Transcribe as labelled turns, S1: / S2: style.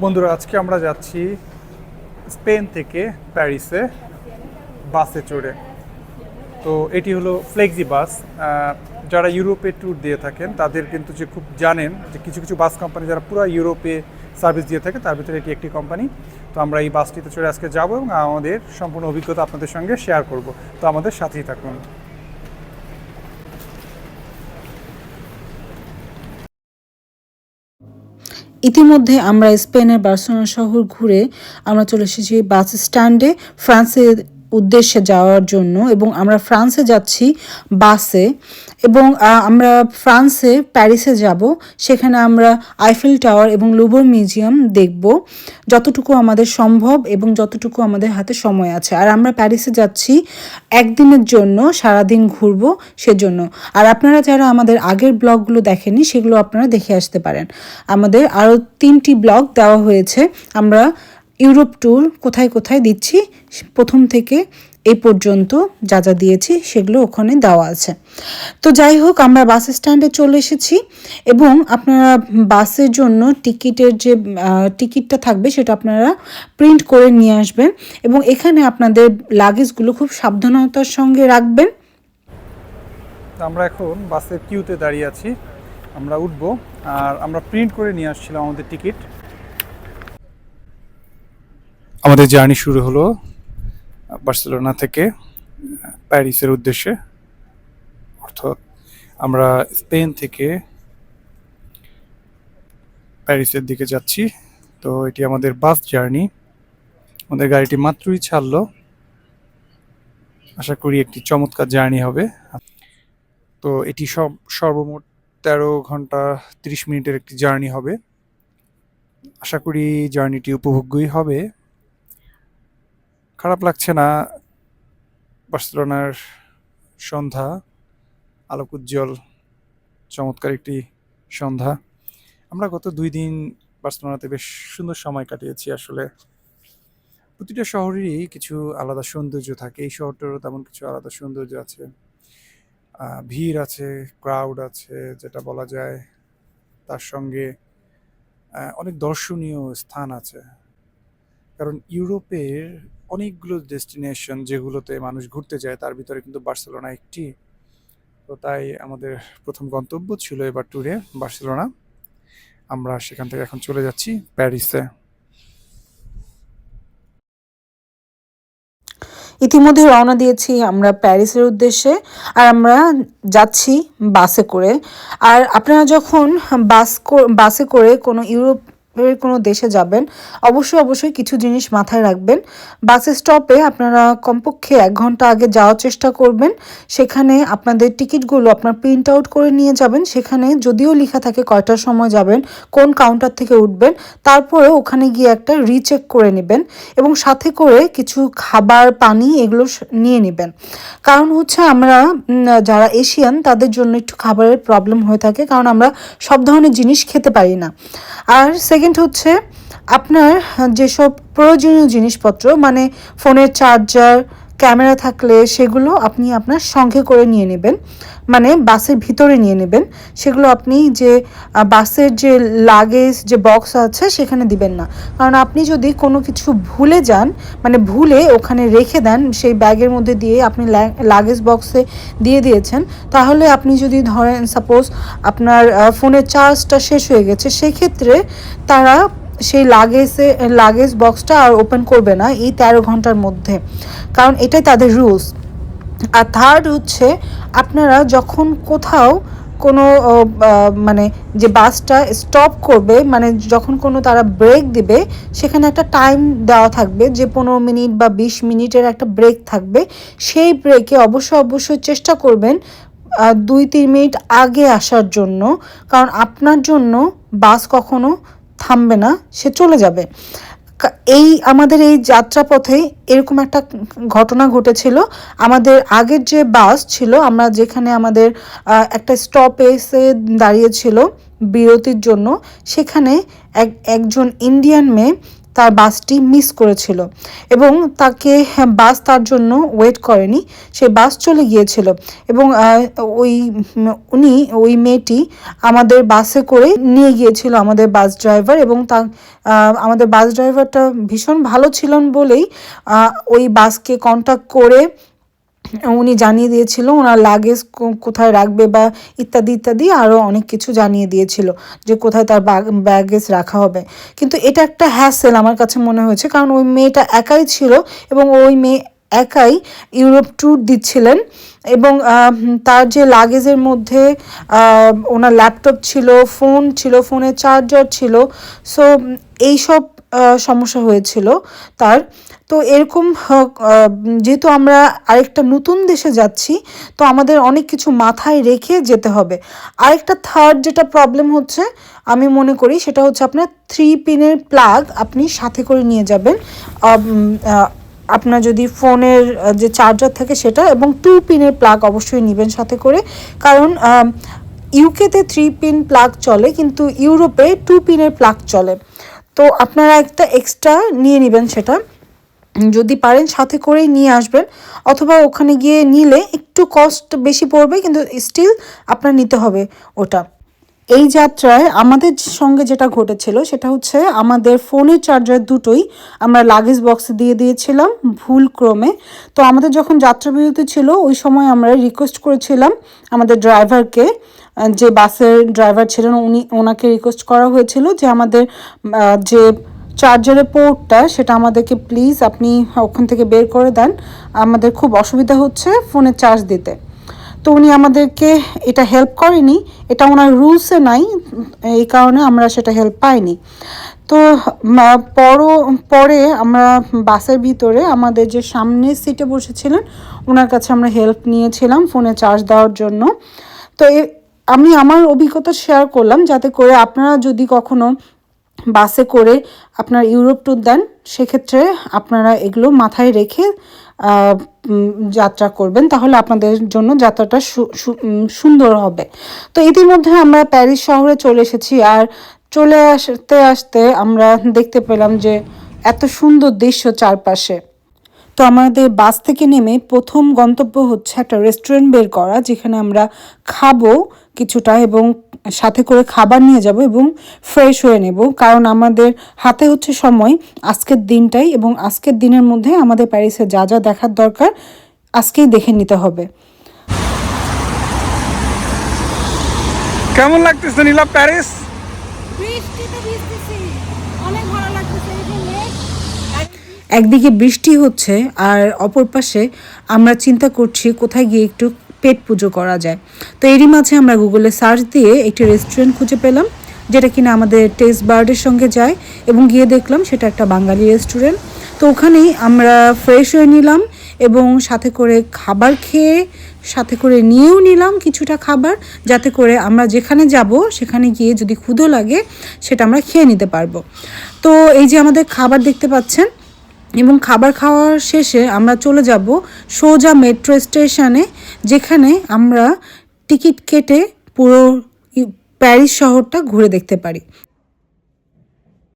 S1: বন্ধুরা, আজকে আমরা যাচ্ছি স্পেন থেকে প্যারিসে বাসে চড়ে। তো এটি হলো ফ্লেক্সি বাস। যারা ইউরোপে ট্যুর দিয়ে থাকেন তাদের কিন্তু যে খুব জানেন যে কিছু কিছু বাস কোম্পানি যারা পুরো ইউরোপে সার্ভিস দিয়ে থাকে, তার ভিতরে এটি একটি কোম্পানি। তো আমরা এই বাসটিতে চড়ে আজকে যাব এবং আমাদের সম্পূর্ণ অভিজ্ঞতা আপনাদের সঙ্গে শেয়ার করব। তো আমাদের সাথেই থাকুন।
S2: ইতিমধ্যে আমরা স্পেনের বার্সেলোনা শহর ঘুরে আমরা চলে এসেছি বাস স্ট্যান্ডে ফ্রান্সের উদ্দেশ্যে যাওয়ার জন্য। এবং আমরা ফ্রান্সে যাচ্ছি বাসে, এবং আমরা ফ্রান্সে প্যারিসে যাব। সেখানে আমরা আইফেল টাওয়ার এবং লুভর মিউজিয়াম দেখব যতটুকু আমাদের সম্ভব এবং যতটুকু আমাদের হাতে সময় আছে। আর আমরা প্যারিসে যাচ্ছি একদিনের জন্য, সারাদিন ঘুরবো সেজন্য। আর আপনারা যারা আমাদের আগের ব্লগগুলো দেখেননি সেগুলো আপনারা দেখে আসতে পারেন। আমাদের আরও 3টি ব্লগ দেওয়া হয়েছে। আমরা ইউরোপ ট্যুর কোথায় কোথায় দিচ্ছি প্রথম থেকে এই পর্যন্ত যা যা দিয়েছি সেগুলো ওখানে দেওয়া আছে। তো যাই হোক, আমরা বাস স্ট্যান্ডে চলে এসেছি এবং আপনারা বাসের জন্য টিকিটের যে টিকিটটা থাকবে সেটা আপনারা প্রিন্ট করে নিয়ে আসবেন এবং এখানে আপনাদের লাগেজগুলো খুব সাবধানতার সঙ্গে রাখবেন।
S1: আমরা এখন বাসের কিউতে দাঁড়িয়ে আছি, আমরা উঠবো। আর আমরা প্রিন্ট করে নিয়ে আসছিলাম আমাদের টিকিট। আমাদের জার্নি শুরু হলো বার্সেলোনা থেকে প্যারিসের উদ্দেশ্যে, অর্থাৎ আমরা স্পেন থেকে প্যারিসের দিকে যাচ্ছি। তো এটি আমাদের বাস জার্নি। আমাদের গাড়িটি মাত্রই ছাড়লো। আশা করি একটি চমৎকার জার্নি হবে। তো এটি সর্বমোট 13 ঘন্টা 30 মিনিটের একটি জার্নি হবে। আশা করি জার্নিটি উপভোগ্যই হবে। খারাপ লাগছে না। বার্সেলোনার সন্ধ্যা, আলোক উজ্জ্বল, চমৎকার একটি সন্ধ্যা। আমরা গত 2 দিন বার্সেলোনাতে বেশ সুন্দর সময় কাটিয়েছি। আসলে প্রতিটা শহরেরই কিছু আলাদা সৌন্দর্য থাকে। এই শহরটারও তেমন কিছু আলাদা সৌন্দর্য আছে। ভিড় আছে, ক্রাউড আছে যেটা বলা যায়। তার সঙ্গে অনেক দর্শনীয় স্থান আছে। কারণ ইউরোপের অনেকগুলো ডেস্টিনেশন যেগুলোতে মানুষ ঘুরতে যায় তার ভিতরে কিন্তু বার্সেলোনা একটি। তো তাই আমাদের প্রথম গন্তব্য ছিল এবার ট্যুরে বার্সেলোনা। আমরা সেখান থেকে এখন চলে যাচ্ছি প্যারিসে।
S2: ইতিমধ্যে রওনা দিয়েছি আমরা প্যারিসের উদ্দেশ্যে, আর আমরা যাচ্ছি বাসে করে। আর আপনারা যখন বাসে করে কোনো ইউরোপের কোনো দেশে যাবেন, অবশ্যই কিছু জিনিস মাথায় রাখবেন। বাস স্টপে আপনারা কমপক্ষে 1 ঘন্টা আগে যাওয়ার চেষ্টা করবেন। সেখানে আপনাদের টিকিটগুলো আপনার প্রিন্ট আউট করে নিয়ে যাবেন। সেখানে যদিও লেখা থাকে কয়টার সময় যাবেন, কোন কাউন্টার থেকে উঠবেন, তারপরে ওখানে গিয়ে একটা রিচেক করে নেবেন এবং সাথে করে কিছু খাবার, পানি এগুলো নিয়ে নেবেন। কারণ হচ্ছে আমরা যারা এশিয়ান তাদের জন্য একটু খাবারের প্রবলেম হয়ে থাকে, কারণ আমরা সব ধরনের জিনিস খেতে পারি না। আর সেকেন্ড হচ্ছে আপনার যেসব প্রয়োজনীয় জিনিসপত্র, মানে ফোনের চার্জার, ক্যামেরা থাকলে সেগুলো আপনি আপনার সঙ্গে করে নিয়ে নেবেন, মানে বাসের ভিতরে নিয়ে নেবেন। সেগুলো আপনি যে বাসের যে লাগেজ যে বক্স আছে সেখানে দিবেন না। কারণ আপনি যদি কোনো কিছু ভুলে যান, মানে ভুলে ওখানে রেখে দেন, সেই ব্যাগের মধ্যে দিয়ে আপনি লাগেজ বক্সে দিয়ে দিয়েছেন, তাহলে আপনি যদি ধরেন সাপোজ আপনার ফোনের চার্জটা শেষ হয়ে গেছে, সেই ক্ষেত্রে তারা সেই লাগেজ বক্সটা আর ওপেন করবে না এই 13 ঘন্টার মধ্যে, কারণ এটাই তাদের রুলস। আর থার্ড হচ্ছে আপনারা যখন কোথাও কোনো মানে যে বাসটা স্টপ করবে, মানে যখন কোনো তারা ব্রেক দিবে, সেখানে একটা টাইম দেওয়া থাকবে যে 15 মিনিট বা 20 মিনিটের একটা ব্রেক থাকবে। সেই ব্রেকে অবশ্যই চেষ্টা করবেন 2-3 মিনিট আগে আসার জন্য, কারণ আপনার জন্য বাস কখনো থামবে না, সে চলে যাবে। এই আমাদের এই যাত্রাপথে এরকম একটা ঘটনা ঘটেছিল। আমাদের আগের যে বাস ছিল, আমরা যেখানে আমাদের একটা স্টপেজে দাঁড়িয়েছিল বিরতির জন্য, সেখানে একজন ইন্ডিয়ান মেয়ে তার বাসটি মিস করেছিল এবং তাকে বাস তার জন্য ওয়েট করেনি, সে বাস চলে গিয়েছিল এবং উনি ওই মেয়েটি আমাদের বাসে করে নিয়ে গিয়েছিল আমাদের বাস ড্রাইভার, এবং আমাদের বাস ড্রাইভারটা ভীষণ ভালো ছিলেন বলেই ওই বাসকে কন্ট্যাক্ট করে উনি জানিয়ে দিয়েছিল ওনার লাগেজ কোথায় রাখবে বা ইত্যাদি ইত্যাদি আরও অনেক কিছু জানিয়ে দিয়েছিল যে কোথায় তার ব্যাগেজ রাখা হবে। কিন্তু এটা একটা হ্যাসেল আমার কাছে মনে হয়েছে, কারণ ওই মেয়েটা একাই ছিল এবং ওই মেয়ে একাই ইউরোপ ট্যুর দিচ্ছিলেন এবং তার যে লাগেজের মধ্যে ওনার ল্যাপটপ ছিল, ফোন ছিল, ফোনের চার্জার ছিল, সো এইসব সমস্যা হয়েছিল তার। তো এরকম যেহেতু আমরা আরেকটা নতুন দেশে যাচ্ছি, তো আমাদের অনেক কিছু মাথায় রেখে যেতে হবে। আরেকটা থার্ড যেটা প্রবলেম হচ্ছে আমি মনে করি সেটা হচ্ছে আপনার 3 পিনের প্লাগ আপনি সাথে করে নিয়ে যাবেন। আপনার যদি ফোনের যে চার্জার থাকে সেটা, এবং 2 পিনের প্লাগ অবশ্যই নেবেন সাথে করে, কারণ ইউকেতে 3 পিন প্লাগ চলে কিন্তু ইউরোপে 2 পিনের প্লাগ চলে। তো আপনারা একটা এক্সট্রা নিয়ে নেবেন, সেটা যদি পারেন সাথে করেই নিয়ে আসবেন, অথবা ওখানে গিয়ে নিলে একটু কস্ট বেশি পড়বে কিন্তু স্টিল আপনার নিতে হবে ওটা। এই যাত্রায় আমাদের সঙ্গে যেটা ঘটেছিল সেটা হচ্ছে আমাদের ফোনের চার্জার দুটোই আমরা লাগেজ বক্সে দিয়ে দিয়েছিলাম ভুলক্রমে। তো আমাদের যখন যাত্রাবিরতি ছিল ওই সময় আমরা রিকোয়েস্ট করেছিলাম আমাদের ড্রাইভারকে, যে বাসের ড্রাইভার ছিলেন ওনাকে রিকোয়েস্ট করা হয়েছিল যে আমাদের যে চার্জারের পোর্টটা সেটা আমাদেরকে প্লিজ আপনি ওখান থেকে বের করে দেন, আমাদের খুব অসুবিধা হচ্ছে ফোনে চার্জ দিতে। তো উনি আমাদেরকে এটা হেল্প করেনি, এটা ওনার রুলসে নাই, এই কারণে আমরা সেটা হেল্প পাইনি। তো পরে আমরা বাসের ভিতরে আমাদের যে সামনের সিটে বসেছিলেন ওনার কাছে আমরা হেল্প নিয়েছিলাম ফোনে চার্জ দেওয়ার জন্য। তো আমি আমার অভিজ্ঞতা শেয়ার করলাম যাতে করে আপনারা যদি কখনো বাসে করে আপনার ইউরোপ ট্যুর দেন সেক্ষেত্রে আপনারা এগুলো মাথায় রেখে যাত্রা করবেন, তাহলে আপনাদের জন্য যাত্রাটা সুন্দর হবে। তো ইতিমধ্যে আমরা প্যারিস শহরে চলে এসেছি, আর চলে আসতে আসতে আমরা দেখতে পেলাম যে এত সুন্দর দৃশ্য চারপাশে। তো আমাদের বাস থেকে নেমে প্রথম গন্তব্য হচ্ছে একটা রেস্টুরেন্ট বের করা, যেখানে আমরা খাবো কিছুটা এবং সাথে করে খাবার নিয়ে যাব এবং ফ্রেশ হয়ে নেব, কারণ আমাদের হাতে হচ্ছে সময় আজকের দিনটাই, এবং আজকের দিনের মধ্যে আমাদের প্যারিসে যা যা দেখার দরকার আজকেই দেখে নিতে হবে।
S1: কেমন লাগতেছে নীলা প্যারিস?
S2: একদিকে বৃষ্টি হচ্ছে আর অপর পাশে আমরা চিন্তা করছি কোথায় গিয়ে একটু পেট পুজো করা যায়। তো এরই মাঝে আমরা গুগলে সার্চ দিয়ে একটি রেস্টুরেন্ট খুঁজে পেলাম যেটা কিনা আমাদের টেস্ট বার্ডের সঙ্গে যায়, এবং গিয়ে দেখলাম সেটা একটা বাঙালি রেস্টুরেন্ট। তো ওখানেই আমরা ফ্রেশ হয়ে নিলাম এবং সাথে করে খাবার খেয়ে সাথে করে নিয়েও নিলাম কিছুটা খাবার, যাতে করে আমরা যেখানে যাব সেখানে গিয়ে যদি ক্ষুধা লাগে সেটা আমরা খেয়ে নিতে পারবো। তো এই যে আমাদের খাবার দেখতে পাচ্ছেন, এবং খাবার খাওয়ার শেষে আমরা চলে যাব সোজা মেট্রো স্টেশনে, যেখানে আমরা টিকিট কেটে পুরো প্যারিস শহরটা ঘুরে দেখতে পারি।